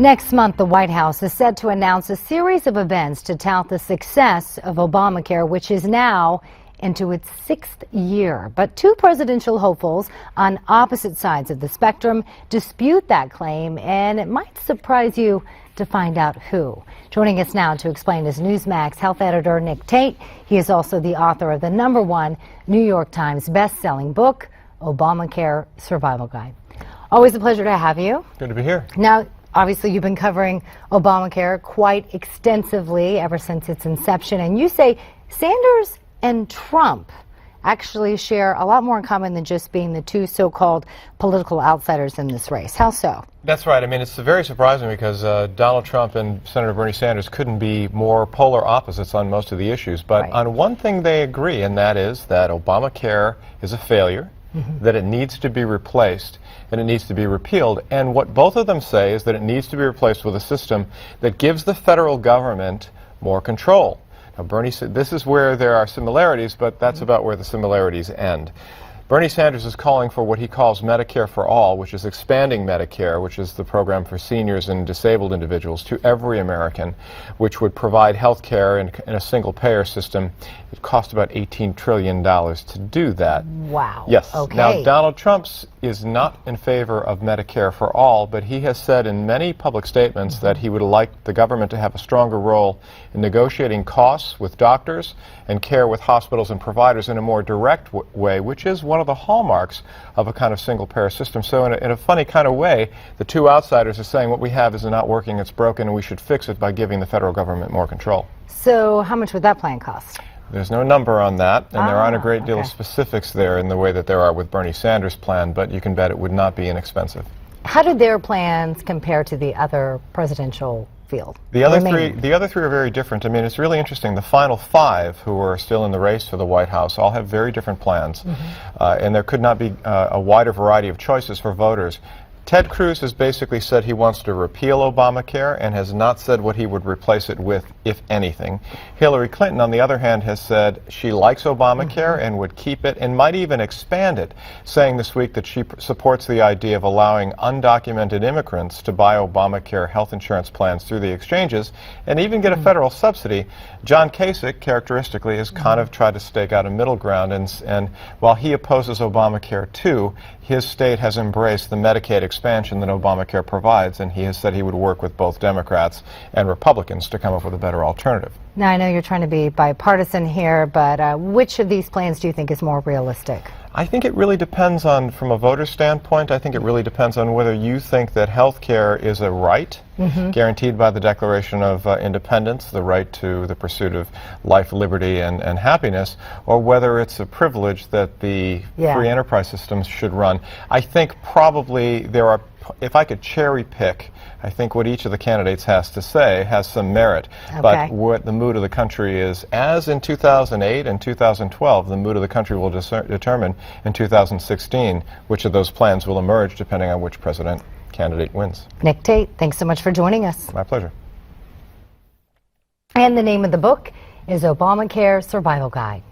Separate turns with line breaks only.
Next month, the White House is set to announce a series of events to tout the success of Obamacare, which is now into its 6th year. But two presidential hopefuls on opposite sides of the spectrum dispute that claim, and it might surprise you to find out who. Joining us now to explain is Newsmax Health editor Tate. He is also the author of the #1 New York Times best-selling book, ObamaCare Survival Guide. Always a pleasure to have you.
Good to be here.
Now, obviously, you've been covering Obamacare quite extensively ever since its inception, and you say Sanders and Trump actually share a lot more in common than just being the two so-called political outsiders in this race. How so?
That's right. I mean, it's very surprising because Donald Trump and Senator Bernie Sanders couldn't be more polar opposites on most of the issues. But
right.
On one thing they agree, and that is that Obamacare is a failure, that it needs to be replaced, and it needs to be repealed. And what both of them say is that it needs to be replaced with a system that gives the federal government more control. Now, Bernie said this is where there are similarities, but that's about where the similarities end. Bernie Sanders is calling for what he calls Medicare for All, which is expanding Medicare, which is the program for seniors and disabled individuals, to every American, which would provide health care in a single-payer system. It cost about $18 trillion to do that.
Wow.
Yes.
Okay.
Now, Donald Trump is not in favor of Medicare for All, but he has said in many public statements that he would like the government to have a stronger role in negotiating costs with doctors and care with hospitals and providers in a more direct way, which is one of the hallmarks of a kind of single-payer system. So in a funny kind of way, the two outsiders are saying what we have is not working, it's broken, and we should fix it by giving the federal government more control.
So how much would that plan cost?
There's no number on that, and there aren't a great deal of specifics there in the way that there are with Bernie Sanders' plan, but you can bet it would not be inexpensive.
How do their plans compare to the other presidential field?
The other three are very different. I mean, it's really interesting. The final five who are still in the race for the White House all have very different plans, and there could not be a wider variety of choices for voters. Ted Cruz has basically said he wants to repeal Obamacare and has not said what he would replace it with, if anything. Hillary Clinton, on the other hand, has said she likes Obamacare and would keep it and might even expand it, saying this week that she supports the idea of allowing undocumented immigrants to buy Obamacare health insurance plans through the exchanges and even get a federal subsidy. John Kasich, characteristically, has kind of tried to stake out a middle ground, and while he opposes Obamacare too, his state has embraced the Medicaid expansion that Obamacare provides, and he has said he would work with both Democrats and Republicans to come up with a better alternative.
Now, I know you're trying to be bipartisan here, but which of these plans do you think is more realistic?
I think it really depends on, from a voter standpoint, I think it really depends on whether you think that health care is a right guaranteed by the Declaration of Independence, the right to the pursuit of life, liberty, and happiness, or whether it's a privilege that the free enterprise systems should run. I think probably there are, if I could cherry pick, I think what each of the candidates has to say has some merit.
Okay.
But what the mood of the country is, as in 2008 and 2012, the mood of the country will determine in 2016 which of those plans will emerge depending on which president candidate wins.
Tate, thanks so much for joining us.
My pleasure.
And the name of the book is ObamaCare Survival Guide.